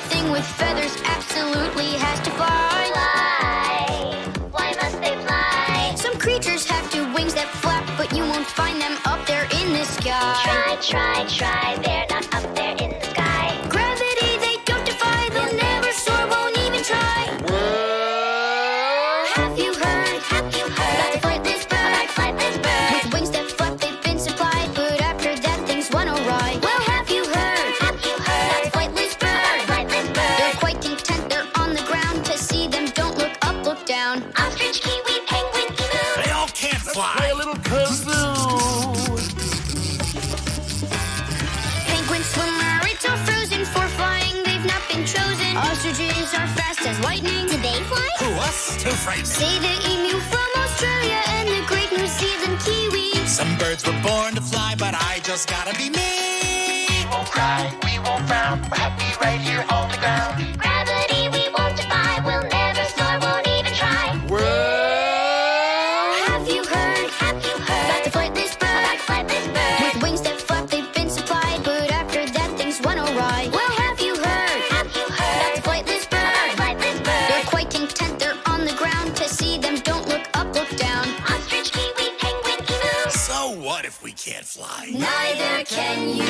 Anything with feathers absolutely has to fly. Fly. Why must they fly? Some creatures have two wings that flap, but you won't find them up there in the sky. Try. They're not up there in the sky. Gravity they don't defy, they'll never soar, won't even try. Have you heard about the flightless bird? With wings that flap, they've been supplied, but after that things went awry. Well, have you heard about the flightless bird? They're quite content, they're on the ground. To see them, don't look up, look down. Ostrich, kiwi, penguin, emu. They all can't fly. Play a little kazoo. Penguins, swimmer, it's all frozen for flying. They've not been chosen. Ostriches are fast as lightning. Do they fly? Who, us? Too frightening. Say the emu from Australia and the great New Zealand kiwi. Some birds were born to fly, but I just gotta be me. We won't cry, we won't frown. We're happy right here on the ground. Gravity we won't defy. We'll never soar, won't even try. Have you heard about the flightless bird? With wings that flap, they've been supplied, but after that things went awry. Well, have you heard about the flightless bird? They're quite content, they're on the ground. To see them, don't look up, look down. Ostrich, kiwi, penguin, emu. So what if we can't fly? Neither can you.